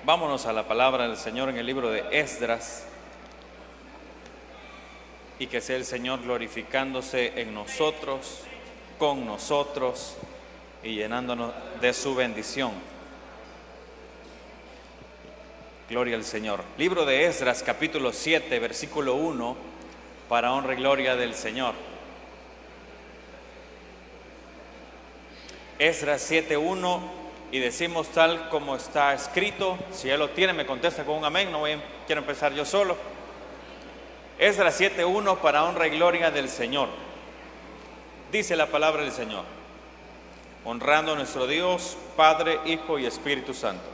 Vámonos a la palabra del Señor en el libro de Esdras, y que sea el Señor glorificándose en nosotros, con nosotros y llenándonos de su bendición. Gloria al Señor. Libro de Esdras, capítulo 7, versículo 1, para honra y gloria del Señor. Esdras 7:1, y decimos tal como está escrito. Si ya lo tiene, me contesta con un amén. Quiero empezar yo solo. Esdras 7:1, para honra y gloria del Señor. Dice la palabra del Señor: honrando a nuestro Dios, Padre, Hijo y Espíritu Santo.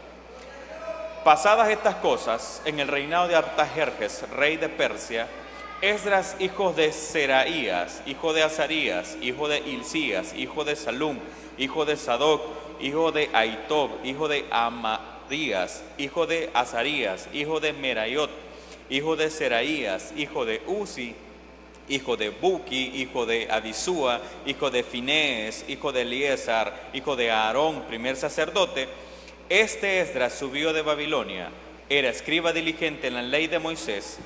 Pasadas estas cosas, en el reinado de Artajerjes, rey de Persia, Esdras, hijo de Seraías, hijo de Azarías, hijo de Hilcías, hijo de Salum, hijo de Sadoc, hijo de Ahitob, hijo de Amadías, hijo de Azarías, hijo de Meraiot, hijo de Seraías, hijo de Uzi, hijo de Buki, hijo de Abisúa, hijo de Finés, hijo de Eliezer, hijo de Aarón, primer sacerdote. Este Esdras subió de Babilonia, era escriba diligente en la ley de Moisés,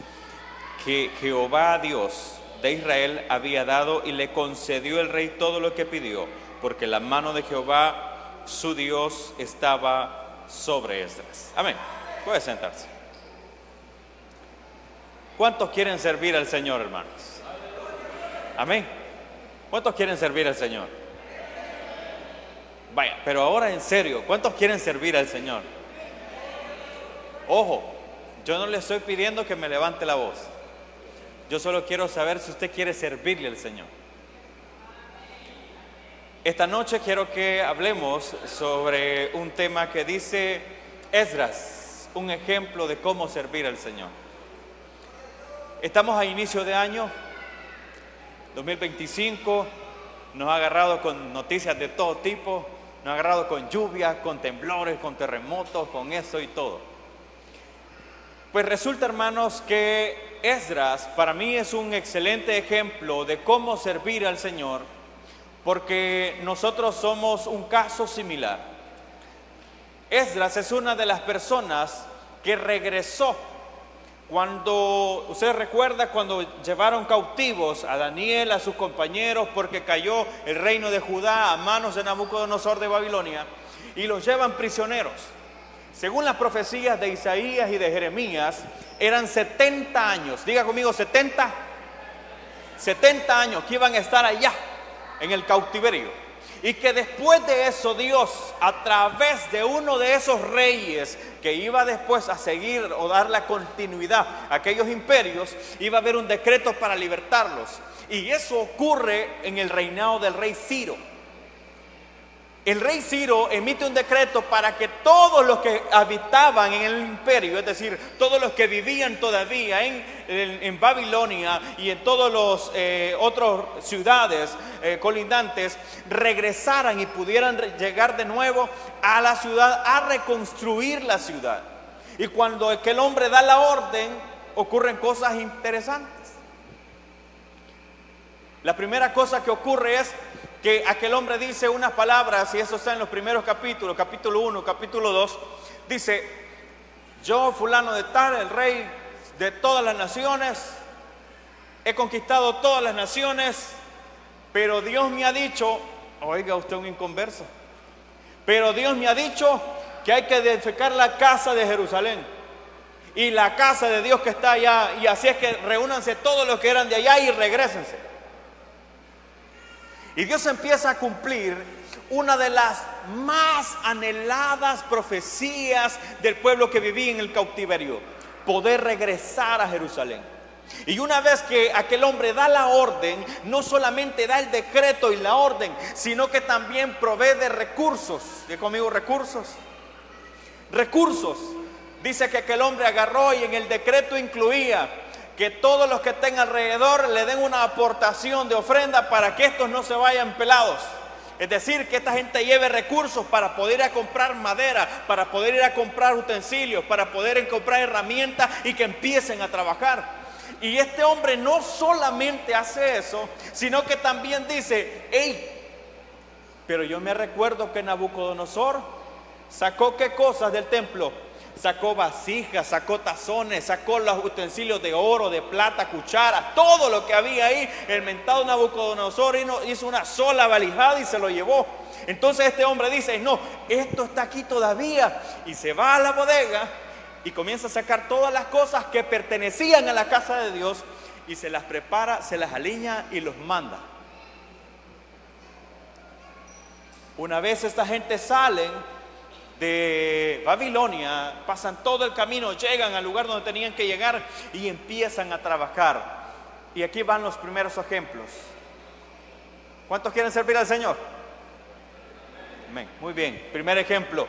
que Jehová Dios de Israel había dado, y le concedió el rey todo lo que pidió, porque la mano de Jehová su Dios estaba sobre Esdras. Amén. Puede sentarse. ¿Cuántos quieren servir al Señor, hermanos? Amén. ¿Cuántos quieren servir al Señor? Vaya, pero ahora en serio, ¿cuántos quieren servir al Señor? Ojo, yo no le estoy pidiendo que me levante la voz. Yo solo quiero saber si usted quiere servirle al Señor. Esta noche quiero que hablemos sobre un tema que dice Esdras, un ejemplo de cómo servir al Señor. Estamos a inicio de año 2025, nos ha agarrado con noticias de todo tipo, nos ha agarrado con lluvia, con temblores, con terremotos, con eso y todo. Pues resulta, hermanos, que Esdras para mí es un excelente ejemplo de cómo servir al Señor, porque nosotros somos un caso similar. Esdras es una de las personas que regresó cuando, usted recuerda, cuando llevaron cautivos a Daniel, a sus compañeros, porque cayó el reino de Judá a manos de Nabucodonosor de Babilonia, y los llevan prisioneros. Según las profecías de Isaías y de Jeremías, eran 70 años, diga conmigo 70 años que iban a estar allá en el cautiverio. Y que después de eso Dios, a través de uno de esos reyes que iba después a seguir o dar la continuidad a aquellos imperios, iba a haber un decreto para libertarlos. Y eso ocurre en el reinado del rey Ciro. El rey Ciro emite un decreto para que todos los que habitaban en el imperio, es decir, todos los que vivían todavía en Babilonia y en todas las otras ciudades colindantes, regresaran y pudieran llegar de nuevo a la ciudad, a reconstruir la ciudad. Y cuando aquel hombre da la orden, ocurren cosas interesantes. La primera cosa que ocurre es que aquel hombre dice unas palabras, y eso está en los primeros capítulos, capítulo 1, capítulo 2, dice: yo, fulano de tal, el rey de todas las naciones, he conquistado todas las naciones, pero Dios me ha dicho, oiga usted un inconverso, pero Dios me ha dicho que hay que edificar la casa de Jerusalén y la casa de Dios que está allá, y así es que reúnanse todos los que eran de allá y regrésense. Y Dios empieza a cumplir una de las más anheladas profecías del pueblo que vivía en el cautiverio: poder regresar a Jerusalén. Y una vez que aquel hombre da la orden, no solamente da el decreto y la orden, sino que también provee de recursos. ¿Qué conmigo? Recursos. Dice que aquel hombre agarró y en el decreto incluía que todos los que estén alrededor le den una aportación de ofrenda para que estos no se vayan pelados. Es decir, que esta gente lleve recursos para poder ir a comprar madera, para poder ir a comprar utensilios, para poder ir a comprar herramientas y que empiecen a trabajar. Y este hombre no solamente hace eso, sino que también dice: hey, pero yo me recuerdo que Nabucodonosor sacó ¿qué cosas del templo? Sacó vasijas, sacó tazones, sacó los utensilios de oro, de plata, cucharas, todo lo que había ahí. El mentado Nabucodonosor hizo una sola valijada y se lo llevó. Entonces este hombre dice, no, esto está aquí todavía. Y se va a la bodega y comienza a sacar todas las cosas que pertenecían a la casa de Dios y se las prepara, se las alinea y los manda. Una vez esta gente salen de Babilonia, pasan todo el camino, llegan al lugar donde tenían que llegar y empiezan a trabajar. Y aquí van los primeros ejemplos. ¿Cuántos quieren servir al Señor? Amén. Muy bien. Primer ejemplo.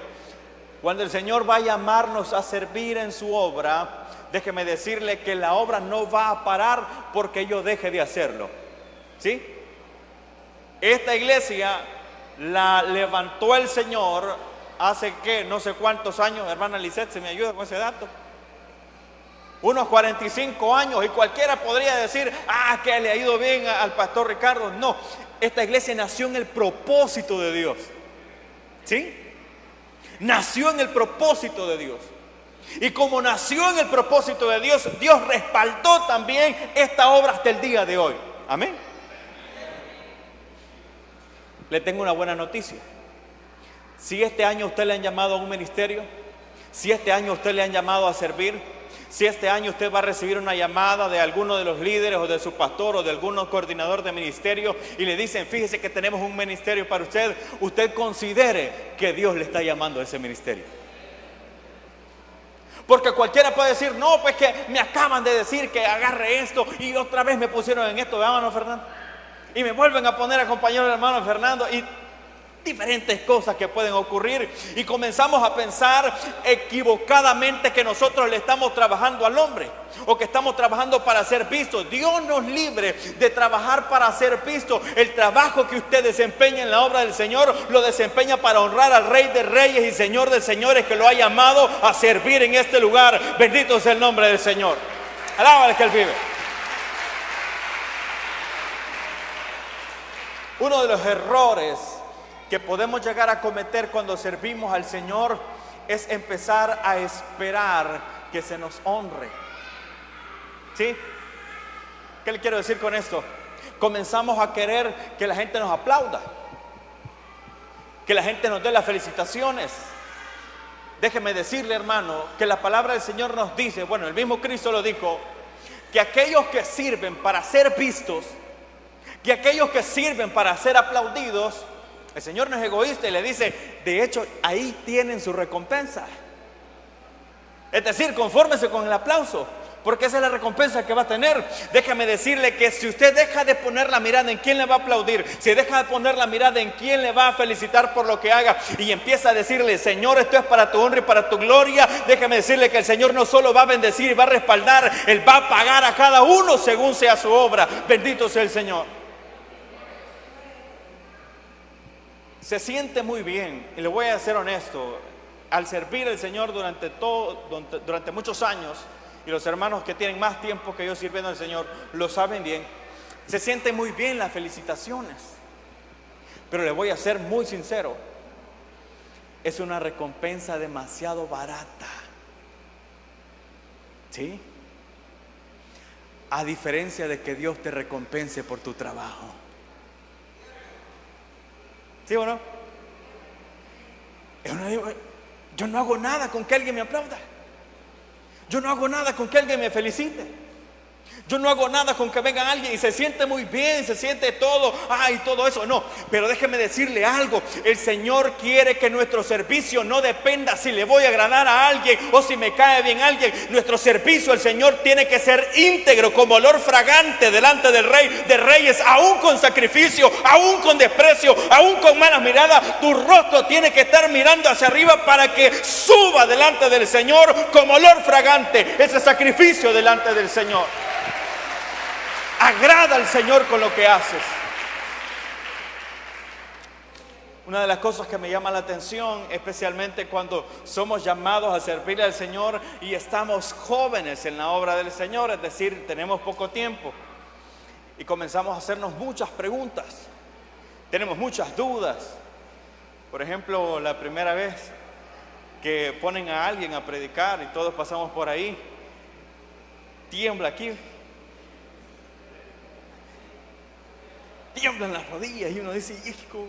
Cuando el Señor va a llamarnos a servir en su obra, déjeme decirle que la obra no va a parar porque yo deje de hacerlo. ¿Sí? Esta iglesia la levantó el Señor hace que no sé cuántos años. Hermana Lisette, ¿se me ayuda con ese dato? Unos 45 años, y cualquiera podría decir, que le ha ido bien al pastor Ricardo. No, esta iglesia nació en el propósito de Dios. ¿Sí? Nació en el propósito de Dios. Y como nació en el propósito de Dios, Dios respaldó también esta obra hasta el día de hoy. Amén. Le tengo una buena noticia. Si este año usted le han llamado a un ministerio, si este año usted le han llamado a servir, si este año usted va a recibir una llamada de alguno de los líderes o de su pastor o de algún coordinador de ministerio y le dicen, fíjese que tenemos un ministerio para usted, usted considere que Dios le está llamando a ese ministerio. Porque cualquiera puede decir, no, pues que me acaban de decir que agarre esto y otra vez me pusieron en esto, hermano Fernando, y me vuelven a poner a acompañar al hermano Fernando, y diferentes cosas que pueden ocurrir, y comenzamos a pensar equivocadamente que nosotros le estamos trabajando al hombre o que estamos trabajando para ser vistos. Dios nos libre de trabajar para ser vistos. El trabajo que usted desempeña en la obra del Señor lo desempeña para honrar al Rey de Reyes y Señor de Señores, que lo ha llamado a servir en este lugar. Bendito sea el nombre del Señor. Alábale que Él vive. Uno de los errores que podemos llegar a cometer cuando servimos al Señor es empezar a esperar que se nos honre. ¿Sí? ¿Qué le quiero decir con esto? Comenzamos a querer que la gente nos aplauda, que la gente nos dé las felicitaciones. Déjeme decirle, hermano, que la palabra del Señor nos dice, bueno, el mismo Cristo lo dijo, que aquellos que sirven para ser vistos, que aquellos que sirven para ser aplaudidos, el Señor no es egoísta y le dice, de hecho, ahí tienen su recompensa. Es decir, confórmese con el aplauso, porque esa es la recompensa que va a tener. Déjame decirle que si usted deja de poner la mirada en quién le va a aplaudir, si deja de poner la mirada en quién le va a felicitar por lo que haga, y empieza a decirle, Señor, esto es para tu honra y para tu gloria, déjame decirle que el Señor no solo va a bendecir y va a respaldar, Él va a pagar a cada uno según sea su obra. Bendito sea el Señor. Se siente muy bien, y le voy a ser honesto, al servir al Señor durante muchos años, y los hermanos que tienen más tiempo que yo sirviendo al Señor lo saben bien, se sienten muy bien las felicitaciones, pero le voy a ser muy sincero, es una recompensa demasiado barata. ¿Sí? A diferencia de que Dios te recompense por tu trabajo. ¿Sí o no? Yo no hago nada con que alguien me aplauda. Yo no hago nada con que alguien me felicite. Yo no hago nada con que venga alguien y se siente muy bien, se siente todo, y todo eso. No, pero déjeme decirle algo. El Señor quiere que nuestro servicio no dependa si le voy a agradar a alguien o si me cae bien alguien. Nuestro servicio al Señor tiene que ser íntegro, como olor fragante delante del Rey de Reyes, aún con sacrificio, aún con desprecio, aún con malas miradas. Tu rostro tiene que estar mirando hacia arriba para que suba delante del Señor como olor fragante, ese sacrificio delante del Señor. Agrada al Señor con lo que haces. Una de las cosas que me llama la atención, especialmente cuando somos llamados a servirle al Señor y estamos jóvenes en la obra del Señor, es decir, tenemos poco tiempo y comenzamos a hacernos muchas preguntas, tenemos muchas dudas. Por ejemplo, la primera vez que ponen a alguien a predicar y todos pasamos por ahí. Tiembla aquí. Tiemblan las rodillas y uno dice, hijo.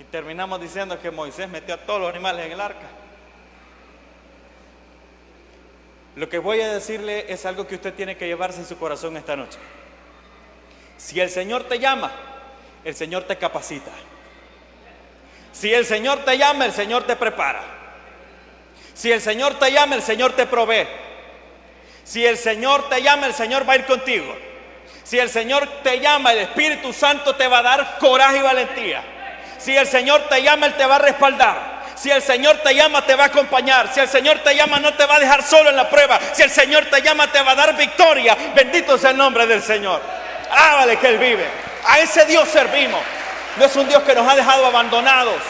Y terminamos diciendo que Moisés metió a todos los animales en el arca. Lo que voy a decirle es algo que usted tiene que llevarse en su corazón esta noche. Si el Señor te llama, el Señor te capacita. Si el Señor te llama, el Señor te prepara. Si el Señor te llama, el Señor te provee. Si el Señor te llama, el Señor va a ir contigo. Si el Señor te llama, el Espíritu Santo te va a dar coraje y valentía. Si el Señor te llama, Él te va a respaldar. Si el Señor te llama, te va a acompañar. Si el Señor te llama, no te va a dejar solo en la prueba. Si el Señor te llama, te va a dar victoria. Bendito sea el nombre del Señor. Alábale que Él vive. A ese Dios servimos. No es un Dios que nos ha dejado abandonados.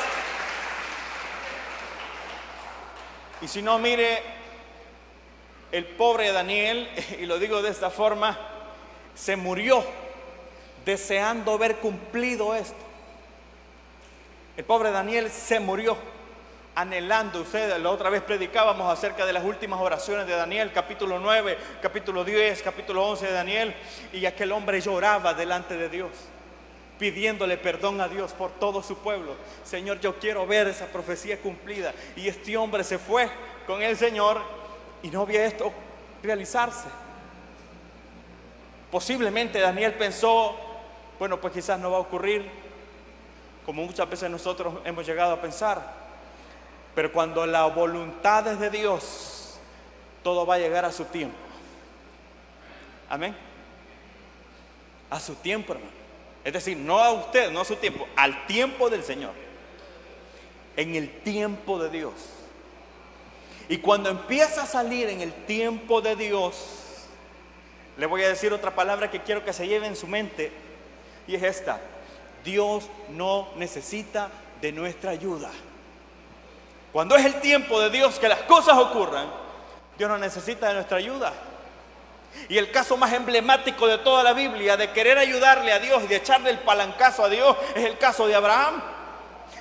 Y si no, mire, el pobre Daniel, y lo digo de esta forma, se murió deseando ver cumplido esto. El pobre Daniel se murió anhelando. Ustedes, la otra vez predicábamos acerca de las últimas oraciones de Daniel, capítulo 9, capítulo 10, capítulo 11 de Daniel. Y aquel hombre lloraba delante de Dios, pidiéndole perdón a Dios por todo su pueblo. Señor, yo quiero ver esa profecía cumplida. Y este hombre se fue con el Señor y no vio esto realizarse. Posiblemente Daniel pensó, bueno, pues quizás no va a ocurrir, como muchas veces nosotros hemos llegado a pensar. Pero cuando la voluntad es de Dios, todo va a llegar a su tiempo. Amén. A su tiempo, hermano. Es decir, no a usted, no a su tiempo, al tiempo del Señor. En el tiempo de Dios. Y cuando empieza a salir en el tiempo de Dios, le voy a decir otra palabra que quiero que se lleve en su mente, y es esta: Dios no necesita de nuestra ayuda. Cuando es el tiempo de Dios que las cosas ocurran, Dios no necesita de nuestra ayuda. Y el caso más emblemático de toda la Biblia de querer ayudarle a Dios y de echarle el palancazo a Dios es el caso de Abraham.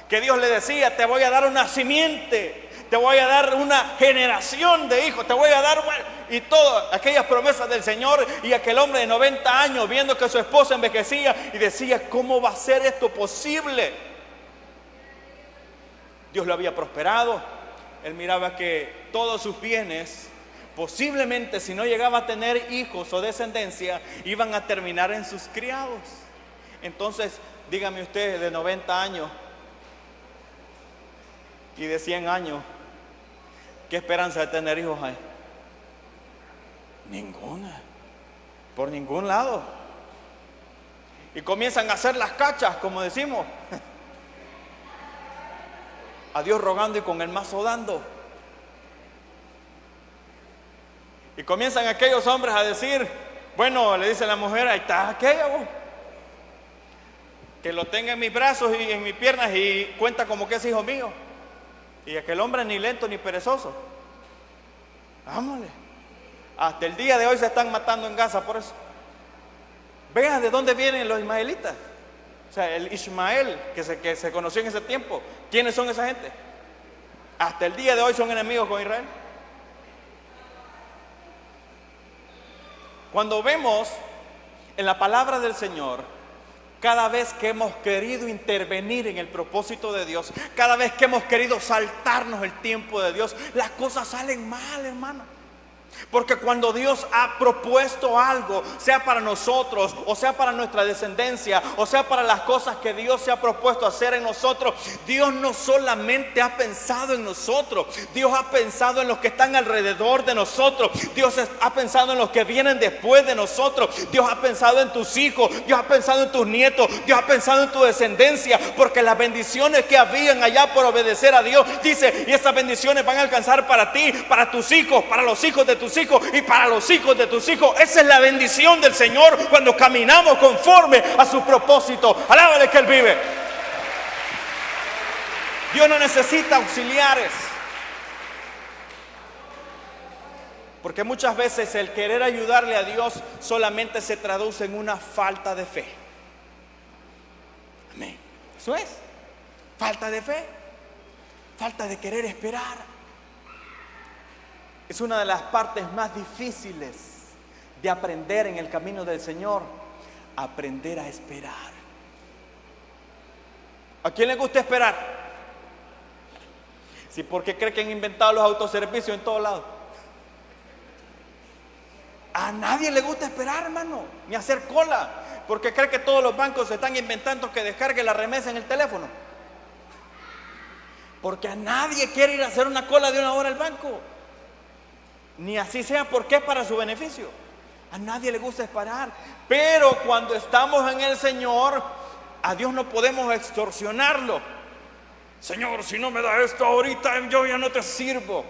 Que Dios le decía, te voy a dar una simiente, te voy a dar una generación de hijos, te voy a dar, bueno, y todas aquellas promesas del Señor. Y aquel hombre de 90 años viendo que su esposa envejecía y decía, ¿cómo va a ser esto posible? Dios lo había prosperado. Él miraba que todos sus bienes, posiblemente si no llegaba a tener hijos o descendencia, iban a terminar en sus criados. Entonces, dígame usted, de 90 años y de 100 años, ¿qué esperanza de tener hijos hay? Ninguna, por ningún lado. Y comienzan a hacer las cachas, como decimos, a Dios rogando y con el mazo dando. Y comienzan aquellos hombres a decir, bueno, le dice la mujer, ahí está aquella, vos, que lo tenga en mis brazos y en mis piernas y cuenta como que es hijo mío. Y aquel hombre ni lento ni perezoso. Vámonos. Hasta el día de hoy se están matando en Gaza por eso. Vean de dónde vienen los ismaelitas. O sea, el Ismael que se conoció en ese tiempo. ¿Quiénes son esa gente? Hasta el día de hoy son enemigos con Israel. Cuando vemos en la palabra del Señor, cada vez que hemos querido intervenir en el propósito de Dios, cada vez que hemos querido saltarnos el tiempo de Dios, las cosas salen mal, hermano. Porque cuando Dios ha propuesto algo, sea para nosotros, o sea para nuestra descendencia, o sea para las cosas que Dios se ha propuesto hacer en nosotros, Dios no solamente ha pensado en nosotros, Dios ha pensado en los que están alrededor de nosotros, Dios ha pensado en los que vienen después de nosotros, Dios ha pensado en tus hijos, Dios ha pensado en tus nietos, Dios ha pensado en tu descendencia, porque las bendiciones que habían allá por obedecer a Dios, dice, y esas bendiciones van a alcanzar para ti, para tus hijos, para los hijos de tus hijos y para los hijos de tus hijos. Esa es la bendición del Señor cuando caminamos conforme a su propósito. Alábale que Él vive. Dios no necesita auxiliares, porque muchas veces el querer ayudarle a Dios solamente se traduce en una falta de fe. Amén. Eso es, falta de fe. falta de querer esperar. Es una de las partes más difíciles de aprender en el camino del Señor, aprender a esperar. ¿A quién le gusta esperar? Sí, porque cree que han inventado los autoservicios en todos lados. A nadie le gusta esperar, hermano, ni hacer cola, porque cree que todos los bancos se están inventando que descargue la remesa en el teléfono. Porque a nadie quiere ir a hacer una cola de 1 hora al banco, ni así sea porque es para su beneficio. A nadie le gusta esperar, pero cuando estamos en el Señor, a Dios no podemos extorsionarlo. Señor, si no me da esto ahorita, yo ya no te sirvo.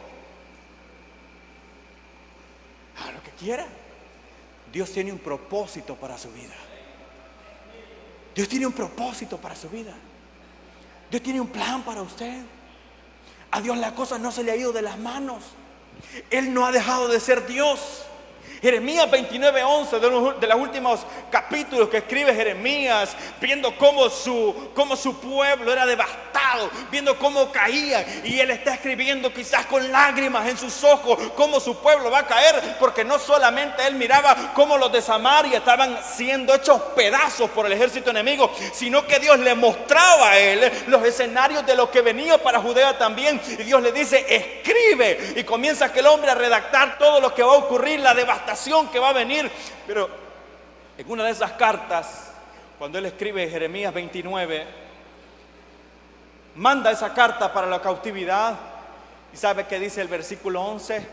A lo que quiera. Dios tiene un propósito para su vida. Dios tiene un propósito para su vida. Dios tiene un plan para usted. A Dios la cosa no se le ha ido de las manos. Él no ha dejado de ser Dios. Jeremías 29:11, de los últimos capítulos que escribe Jeremías, viendo cómo su pueblo era devastado, viendo cómo caía, y él está escribiendo quizás con lágrimas en sus ojos cómo su pueblo va a caer, porque no solamente él miraba cómo los de Samaria estaban siendo hechos pedazos por el ejército enemigo, sino que Dios le mostraba a él los escenarios de lo que venía para Judea también, y Dios le dice: escribe, y comienza aquel hombre a redactar todo lo que va a ocurrir, la devastación que va a venir. Pero en una de esas cartas, cuando él escribe Jeremías 29, manda esa carta para la cautividad, y sabe que dice el versículo 11: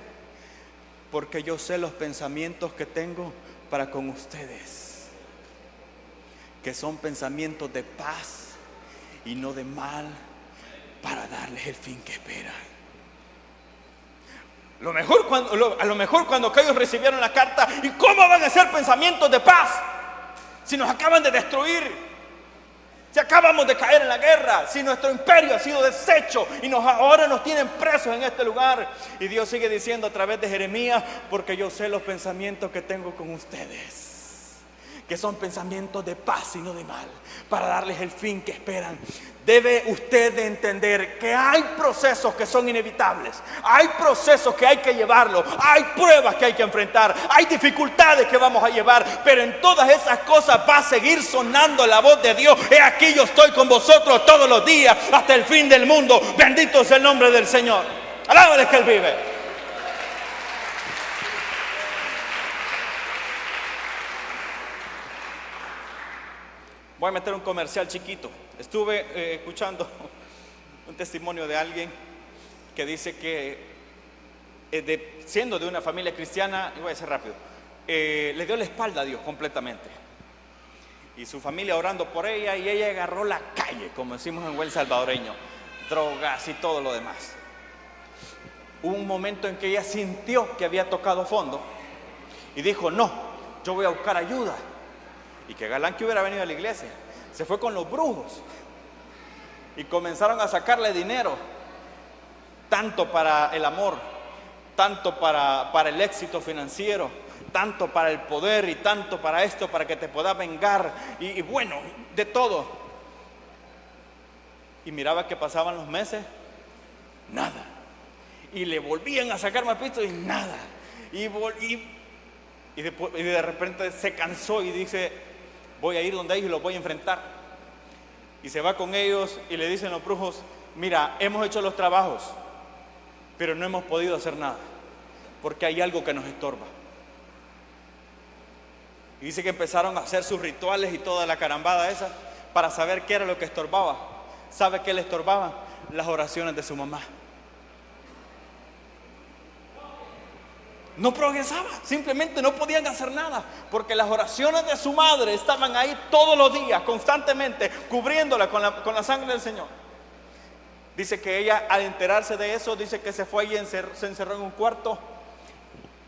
porque yo sé los pensamientos que tengo para con ustedes, que son pensamientos de paz y no de mal, para darles el fin que esperan. A lo mejor cuando ellos recibieron la carta, ¿y cómo van a ser pensamientos de paz si nos acaban de destruir? Si acabamos de caer en la guerra, si nuestro imperio ha sido deshecho y ahora nos tienen presos en este lugar. Y Dios sigue diciendo a través de Jeremías: porque yo sé los pensamientos que tengo con ustedes, que son pensamientos de paz y no de mal, para darles el fin que esperan. Debe usted de entender que hay procesos que son inevitables, hay procesos que hay que llevarlo, hay pruebas que hay que enfrentar, hay dificultades que vamos a llevar, pero en todas esas cosas va a seguir sonando la voz de Dios: he aquí, yo estoy con vosotros todos los días hasta el fin del mundo. Bendito es el nombre del Señor. Alábale que Él vive. Voy a meter un comercial chiquito. Estuve escuchando un testimonio de alguien que dice que siendo de una familia cristiana, y voy a ser rápido, le dio la espalda a Dios completamente, y su familia orando por ella, y ella agarró la calle, como decimos en buen salvadoreño, drogas y todo lo demás. Hubo un momento en que ella sintió que había tocado fondo y dijo: no, yo voy a buscar ayuda. Y que galán que hubiera venido a la iglesia, se fue con los brujos y comenzaron a sacarle dinero, tanto para el amor, tanto para el éxito financiero, tanto para el poder y tanto para esto, para que te puedas vengar, y bueno, de todo. Y miraba que pasaban los meses, nada, y le volvían a sacar más pisto y nada, y de repente se cansó y dice: voy a ir donde ellos y los voy a enfrentar. Y se va con ellos y le dicen los brujos: mira, hemos hecho los trabajos, pero no hemos podido hacer nada, porque hay algo que nos estorba. Y dice que empezaron a hacer sus rituales y toda la carambada esa para saber qué era lo que estorbaba. ¿Sabe qué le estorbaba? Las oraciones de su mamá. No progresaba, simplemente no podían hacer nada, porque las oraciones de su madre estaban ahí todos los días, constantemente, cubriéndola con la sangre del Señor. Dice que ella, al enterarse de eso, dice que se fue y se encerró en un cuarto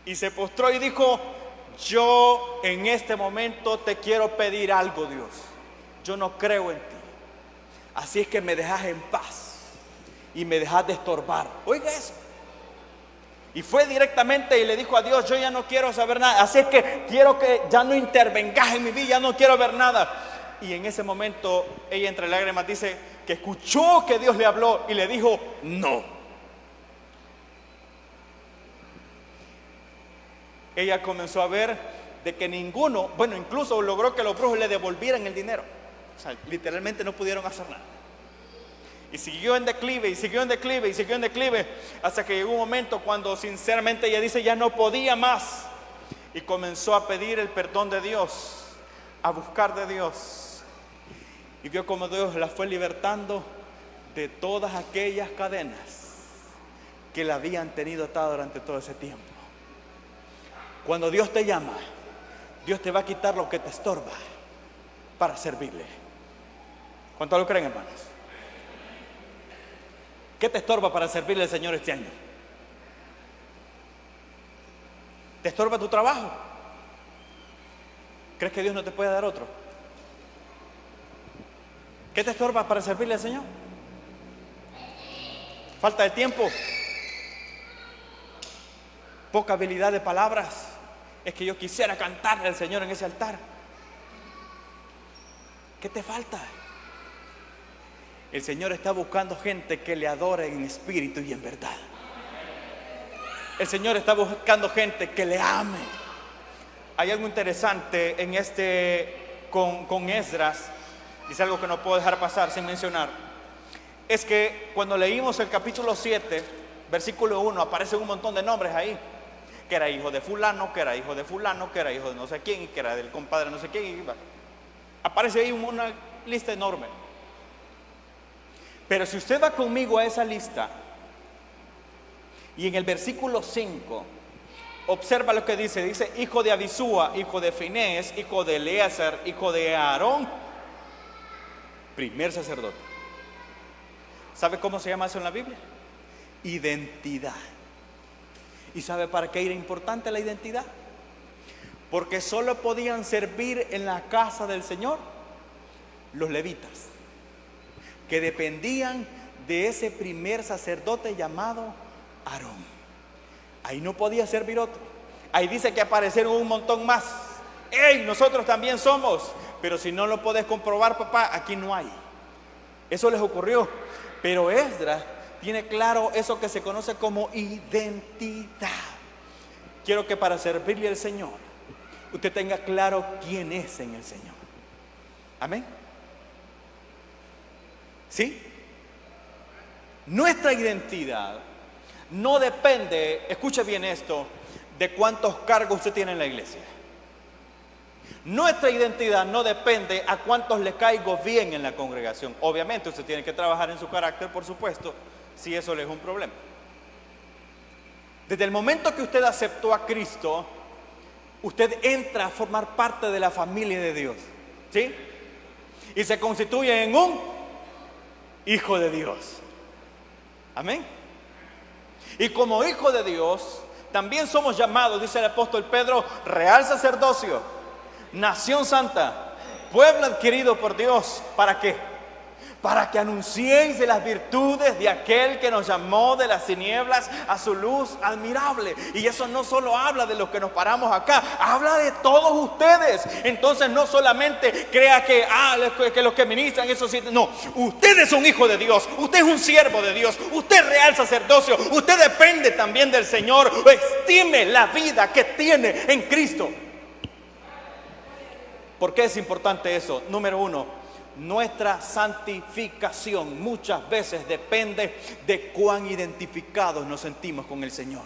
y se postró y dijo: yo en este momento te quiero pedir algo, Dios. Yo no creo en ti, así es que me dejas en paz y me dejas de estorbar. Oiga eso. Y fue directamente y le dijo a Dios: yo ya no quiero saber nada, así es que quiero que ya no intervengas en mi vida, ya no quiero ver nada. Y en ese momento ella, entre lágrimas, dice: que escuchó que Dios le habló y le dijo no. Ella comenzó a ver de que ninguno, bueno, incluso logró que los brujos le devolvieran el dinero. O sea, literalmente no pudieron hacer nada. Y siguió en declive, y siguió en declive, y siguió en declive, hasta que llegó un momento cuando sinceramente ella dice ya no podía más. Y comenzó a pedir el perdón de Dios, a buscar de Dios. Y vio como Dios la fue libertando de todas aquellas cadenas que la habían tenido atada durante todo ese tiempo. Cuando Dios te llama, Dios te va a quitar lo que te estorba para servirle. ¿Cuánto lo creen, hermanos? ¿Qué te estorba para servirle al Señor este año? ¿Te estorba tu trabajo? ¿Crees que Dios no te puede dar otro? ¿Qué te estorba para servirle al Señor? ¿Falta de tiempo? ¿Poca habilidad de palabras? Es que yo quisiera cantarle al Señor en ese altar. ¿Qué te falta? El Señor está buscando gente que le adore en espíritu y en verdad. El Señor está buscando gente que le ame. Hay algo interesante en con Esdras. Dice algo que no puedo dejar pasar sin mencionar. Es que cuando leímos el capítulo 7, versículo 1, aparecen un montón de nombres ahí. Que era hijo de fulano, que era hijo de fulano, que era hijo de no sé quién, y que era del compadre de no sé quién. Aparece ahí una lista enorme. Pero si usted va conmigo a esa lista, y en el versículo 5, observa lo que dice. Dice hijo de Abisúa, hijo de Finés, hijo de Eleazar, hijo de Aarón, primer sacerdote. ¿Sabe cómo se llama eso en la Biblia? Identidad. ¿Y sabe para qué era importante la identidad? Porque solo podían servir en la casa del Señor los levitas, que dependían de ese primer sacerdote llamado Aarón. Ahí no podía servir otro. Ahí dice que aparecieron un montón más. ¡Ey! Nosotros también somos. Pero si no lo podés comprobar, papá, aquí no hay. Eso les ocurrió. Pero Esdras tiene claro eso que se conoce como identidad. Quiero que para servirle al Señor, usted tenga claro quién es en el Señor. Amén. ¿Sí? Nuestra identidad no depende, escuche bien esto, de cuántos cargos usted tiene en la iglesia. Nuestra identidad no depende a cuántos le caigo bien en la congregación. Obviamente usted tiene que trabajar en su carácter, por supuesto, si eso le es un problema. Desde el momento que usted aceptó a Cristo, usted entra a formar parte de la familia de Dios, ¿sí? Y se constituye en un hijo de Dios. Amén. Y como hijo de Dios, también somos llamados, dice el apóstol Pedro, real sacerdocio, nación santa, pueblo adquirido por Dios. ¿Para qué? Para que anunciéis de las virtudes de aquel que nos llamó de las tinieblas a su luz admirable. Y eso no solo habla de los que nos paramos acá, habla de todos ustedes. Entonces no solamente crea que los que ministran, eso sí. No, usted es un hijo de Dios, usted es un siervo de Dios, usted es real sacerdocio, usted depende también del Señor. Estime la vida que tiene en Cristo. ¿Por qué es importante eso? Número uno, nuestra santificación muchas veces depende de cuán identificados nos sentimos con el Señor.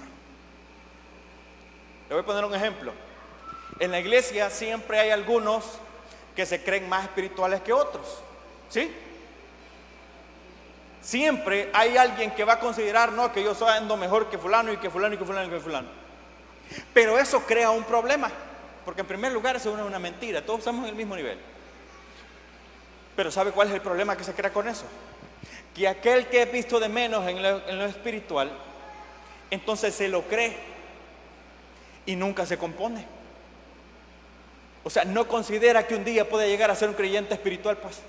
Le voy a poner un ejemplo. En la iglesia siempre hay algunos que se creen más espirituales que otros, ¿sí? Siempre hay alguien que va a considerar, no, que yo soy ando mejor que fulano y que fulano y que fulano y que fulano. Pero eso crea un problema, porque en primer lugar eso es una mentira. Todos estamos en el mismo nivel. Pero ¿sabe cuál es el problema que se crea con eso? Que aquel que es visto de menos en lo espiritual, entonces se lo cree y nunca se compone. O sea, no considera que un día puede llegar a ser un creyente espiritual, pues.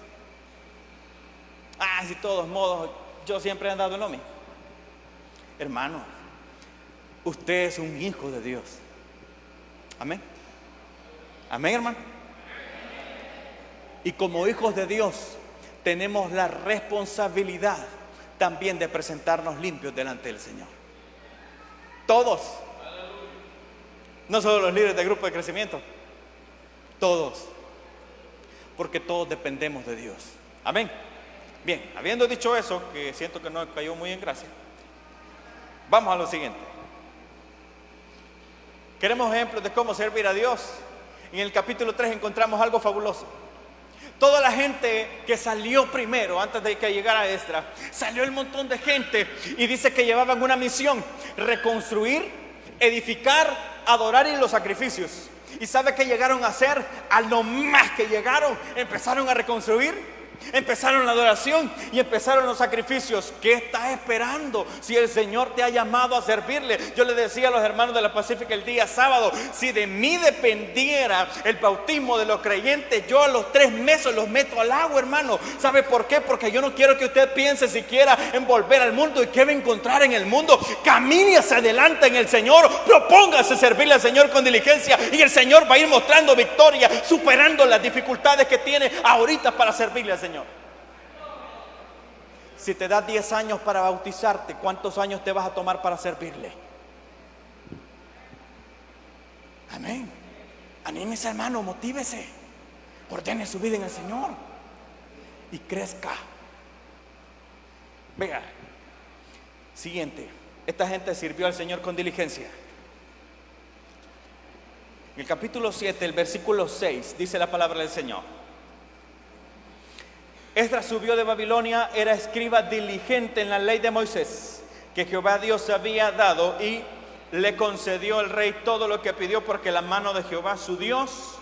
De todos modos, yo siempre he andado en lo mismo. Hermano, usted es un hijo de Dios. Amén. Amén, hermano. Y como hijos de Dios, tenemos la responsabilidad también de presentarnos limpios delante del Señor. Todos. No solo los líderes del grupo de crecimiento. Todos. Porque todos dependemos de Dios. Amén. Bien, habiendo dicho eso, que siento que no cayó muy en gracia, vamos a lo siguiente. Queremos ejemplos de cómo servir a Dios. En el capítulo 3 encontramos algo fabuloso. Toda la gente que salió primero, antes de que llegara Esdras, salió el montón de gente y dice que llevaban una misión: reconstruir, edificar, adorar y los sacrificios. ¿Y sabe qué llegaron a hacer? A lo más que llegaron, empezaron a reconstruir, empezaron la adoración y empezaron los sacrificios. ¿Qué estás esperando si el Señor te ha llamado a servirle? Yo le decía a los hermanos de la Pacífica el día sábado: si de mí dependiera el bautismo de los creyentes, yo a los 3 meses los meto al agua, hermano. ¿Sabe por qué? Porque yo no quiero que usted piense siquiera en volver al mundo y qué va a encontrar en el mundo. Camine hacia adelante en el Señor, propóngase servirle al Señor con diligencia y el Señor va a ir mostrando victoria, superando las dificultades que tiene ahorita para servirle al Señor. Si te das 10 años para bautizarte, ¿cuántos años te vas a tomar para servirle? Amén. Anímese, hermano, motívese, ordene su vida en el Señor y crezca. Venga, siguiente. Esta gente sirvió al Señor con diligencia. En el capítulo 7, el versículo 6, dice la palabra del Señor: Esdras subió de Babilonia, era escriba diligente en la ley de Moisés, que Jehová Dios había dado, y le concedió el rey todo lo que pidió, porque la mano de Jehová su Dios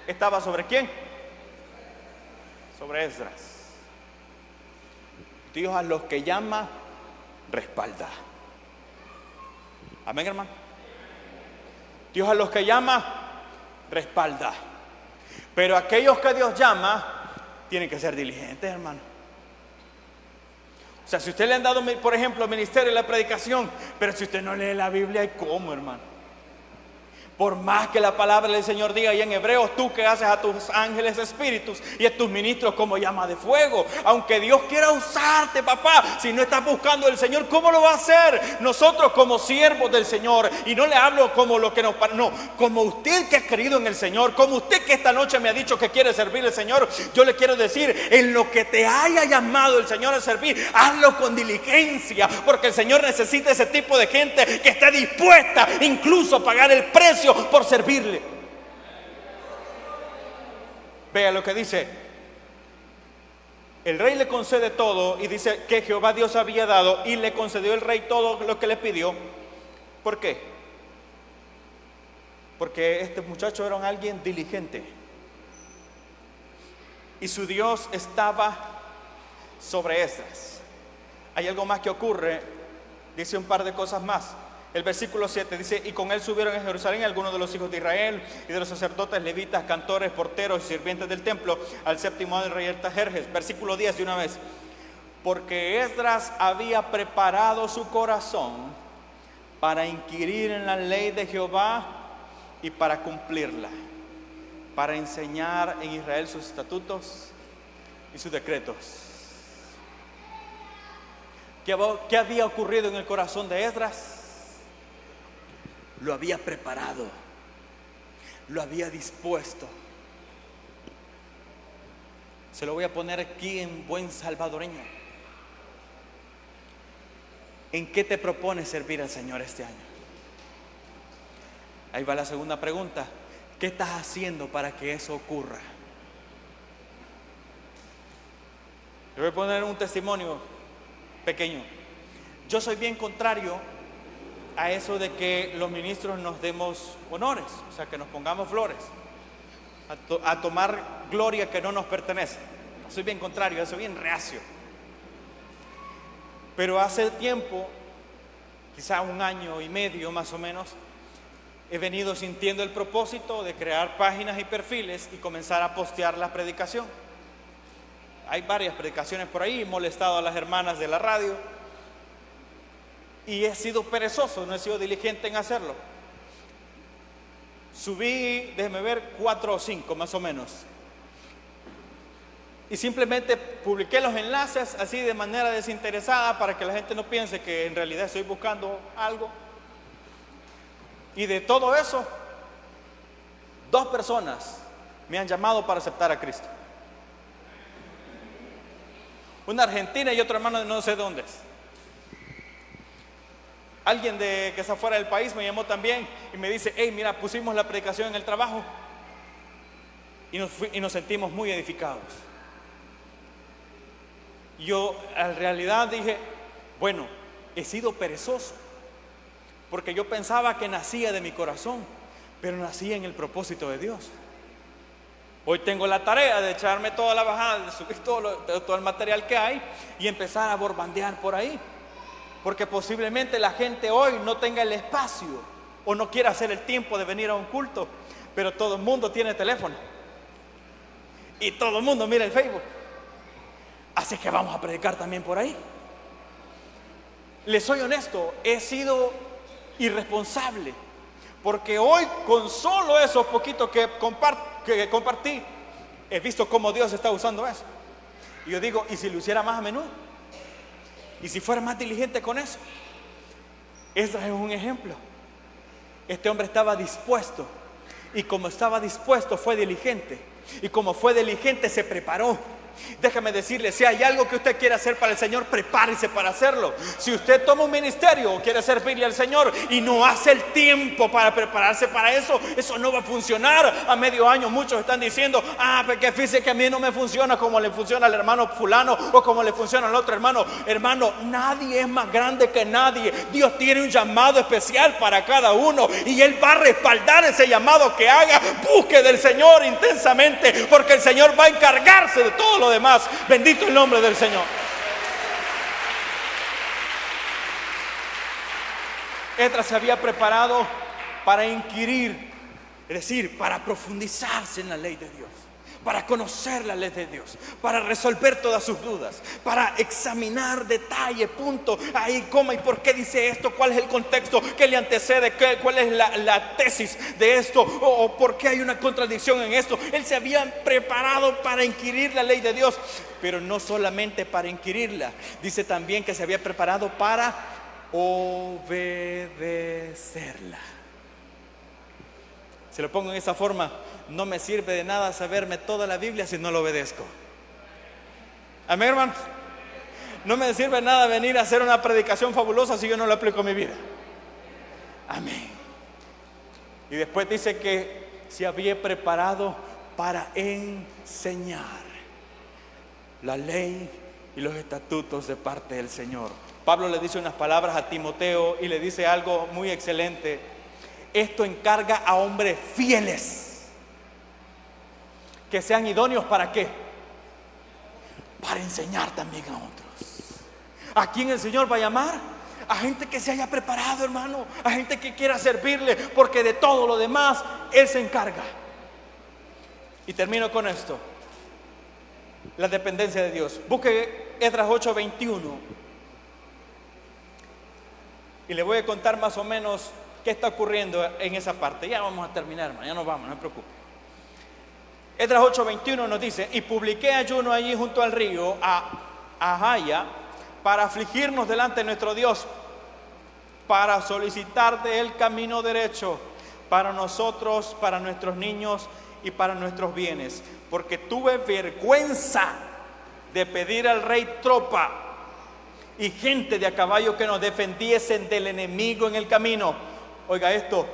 estaba ¿sobre quién? Sobre Esdras. Dios a los que llama, respalda. Amén, hermano. Dios a los que llama, respalda. Pero aquellos que Dios llama, tienen que ser diligentes, hermano. O sea, si usted le han dado, por ejemplo, ministerio de la predicación, pero si usted no lee la Biblia, ¿cómo, hermano? Por más que la palabra del Señor diga, y en Hebreos, tú que haces a tus ángeles espíritus y a tus ministros como llama de fuego. Aunque Dios quiera usarte, papá, si no estás buscando al Señor, ¿cómo lo va a hacer? Nosotros como siervos del Señor, y no le hablo como lo que nos... No, como usted que ha creído en el Señor, como usted que esta noche me ha dicho que quiere servir al Señor, yo le quiero decir, en lo que te haya llamado el Señor a servir, hazlo con diligencia, porque el Señor necesita ese tipo de gente que esté dispuesta incluso a pagar el precio por servirle. Vea lo que dice: el rey le concede todo, y dice que Jehová Dios había dado, y le concedió el rey todo lo que le pidió. ¿Por qué? Porque este muchacho era alguien diligente y su Dios estaba sobre Esdras. Hay algo más que ocurre, dice un par de cosas más. El versículo 7 dice: y con él subieron a Jerusalén algunos de los hijos de Israel y de los sacerdotes, levitas, cantores, porteros y sirvientes del templo, al 7º año del rey Artajerjes. Versículo 10 de una vez: porque Esdras había preparado su corazón para inquirir en la ley de Jehová y para cumplirla, para enseñar en Israel sus estatutos y sus decretos. ¿Qué había ocurrido en el corazón de Esdras? Lo había preparado, lo había dispuesto. Se lo voy a poner aquí en buen salvadoreño. ¿En qué te propones servir al Señor este año? Ahí va la segunda pregunta: ¿qué estás haciendo para que eso ocurra? Le voy a poner un testimonio pequeño. Yo soy bien contrario a eso de que los ministros nos demos honores, o sea, que nos pongamos flores, a tomar gloria que no nos pertenece. Soy bien contrario, soy bien reacio. Pero hace tiempo, quizá 1 año y medio más o menos, he venido sintiendo el propósito de crear páginas y perfiles y comenzar a postear la predicación. Hay varias predicaciones por ahí, he molestado a las hermanas de la radio y he sido perezoso, no he sido diligente en hacerlo. Subí, déjeme ver, 4 o 5 más o menos. Y simplemente publiqué los enlaces así de manera desinteresada para que la gente no piense que en realidad estoy buscando algo. Y de todo eso, 2 personas me han llamado para aceptar a Cristo. Una argentina y otro hermano de no sé dónde es. Alguien que está fuera del país me llamó también y me dice: hey, mira, pusimos la predicación en el trabajo y nos sentimos muy edificados. Yo en realidad dije: bueno, he sido perezoso, porque yo pensaba que nacía de mi corazón, pero nacía en el propósito de Dios. Hoy tengo la tarea de echarme toda la bajada, de subir todo el material que hay y empezar a borbandear por ahí. Porque posiblemente la gente hoy no tenga el espacio o no quiera hacer el tiempo de venir a un culto, pero todo el mundo tiene teléfono y todo el mundo mira el Facebook. Así que vamos a predicar también por ahí. Les soy honesto, he sido irresponsable, porque hoy con solo esos poquitos que compartí, he visto cómo Dios está usando eso. Y yo digo: ¿y si lo hiciera más a menudo? ¿Y si fuera más diligente con eso? Ese es un ejemplo. Este hombre estaba dispuesto, y como estaba dispuesto fue diligente, y como fue diligente se preparó. Déjame decirle, si hay algo que usted quiere hacer para el Señor, prepárese para hacerlo. Si usted toma un ministerio o quiere servirle al Señor y no hace el tiempo para prepararse para eso, eso no va a funcionar. A medio año muchos están diciendo: porque fíjese que a mí no me funciona como le funciona al hermano fulano o como le funciona al otro hermano. Hermano, nadie es más grande que nadie. Dios tiene un llamado especial para cada uno y Él va a respaldar ese llamado que haga. Busque del Señor intensamente, porque el Señor va a encargarse de todo lo demás. Bendito el nombre del Señor. Esdras se había preparado para inquirir, es decir, para profundizarse en la ley de Dios, para conocer la ley de Dios, para resolver todas sus dudas, para examinar detalle, punto, ahí, coma y por qué dice esto, cuál es el contexto, qué le antecede, cuál es la tesis de esto, o por qué hay una contradicción en esto. Él se había preparado para inquirir la ley de Dios, pero no solamente para inquirirla, dice también que se había preparado para obedecerla. Se lo pongo en esa forma: no me sirve de nada saberme toda la Biblia si no lo obedezco. Amén, hermanos. No me sirve de nada venir a hacer una predicación fabulosa si yo no lo aplico en mi vida. Amén. Y después dice que se había preparado para enseñar la ley y los estatutos de parte del Señor. Pablo le dice unas palabras a Timoteo y le dice algo muy excelente: esto encarga a hombres fieles, que sean idóneos. ¿Para qué? Para enseñar también a otros. ¿A quién el Señor va a llamar? A gente que se haya preparado, hermano, a gente que quiera servirle, porque de todo lo demás Él se encarga. Y termino con esto: la dependencia de Dios. Busque Esdras 8:21 y le voy a contar más o menos qué está ocurriendo en esa parte. Ya vamos a terminar, hermano, ya nos vamos, no se preocupe. Esdras 8:21 nos dice: y publiqué ayuno allí junto al río a Ahaya, para afligirnos delante de nuestro Dios, para solicitar de Él camino derecho para nosotros, para nuestros niños y para nuestros bienes, porque tuve vergüenza de pedir al rey tropa y gente de a caballo que nos defendiesen del enemigo en el camino. Oiga esto: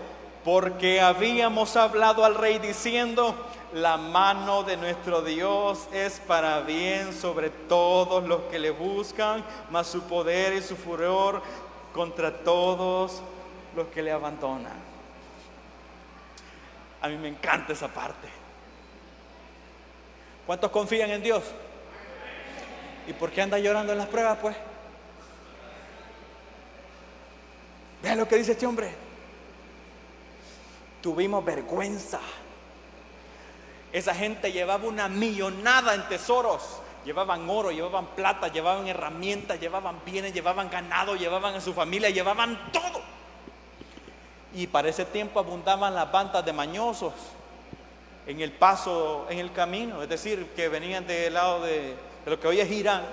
porque habíamos hablado al rey diciendo: la mano de nuestro Dios es para bien sobre todos los que le buscan, mas su poder y su furor contra todos los que le abandonan. A mí me encanta esa parte. ¿Cuántos confían en Dios? ¿Y por qué anda llorando en las pruebas, pues? Vean lo que dice este hombre: tuvimos vergüenza. Esa gente llevaba una millonada en tesoros. Llevaban oro, llevaban plata, llevaban herramientas, llevaban bienes, llevaban ganado, llevaban a su familia, llevaban todo. Y para ese tiempo abundaban las bandas de mañosos en el paso, en el camino. Es decir, que venían del lado de de lo que hoy es Irán,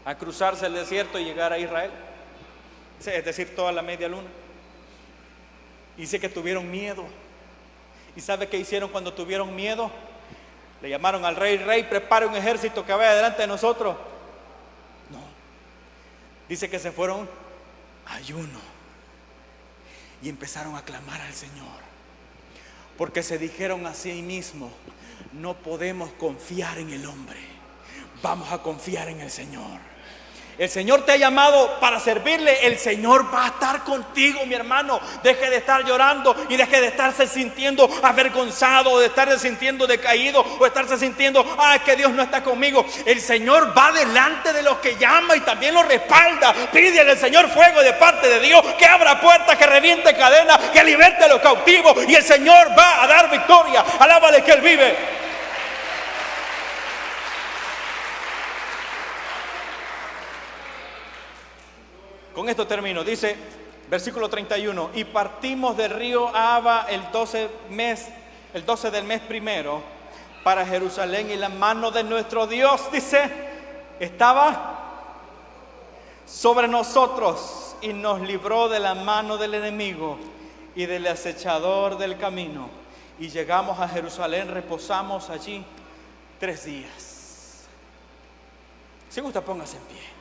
a cruzarse el desierto y llegar a Israel, es decir, toda la media luna. Dice que tuvieron miedo. ¿Y sabe qué hicieron cuando tuvieron miedo? Le llamaron al rey: rey, prepare un ejército que vaya delante de nosotros. No, dice que se fueron a ayuno y empezaron a clamar al Señor, porque se dijeron a sí mismos: no podemos confiar en el hombre, vamos a confiar en el Señor. El Señor te ha llamado para servirle. El Señor va a estar contigo, mi hermano. Deje de estar llorando y deje de estarse sintiendo avergonzado, o de estarse sintiendo decaído, o estarse sintiendo: que Dios no está conmigo. El Señor va delante de los que llama y también los respalda. Pídele al Señor fuego de parte de Dios, que abra puertas, que reviente cadenas, que liberte a los cautivos, y el Señor va a dar victoria. Alábale que Él vive. Con esto termino. Dice, versículo 31: y partimos del río Ahava el 12 del mes primero para Jerusalén, y la mano de nuestro Dios, dice, estaba sobre nosotros y nos libró de la mano del enemigo y del acechador del camino. Y llegamos a Jerusalén, reposamos allí 3 días. Si gusta, póngase en pie.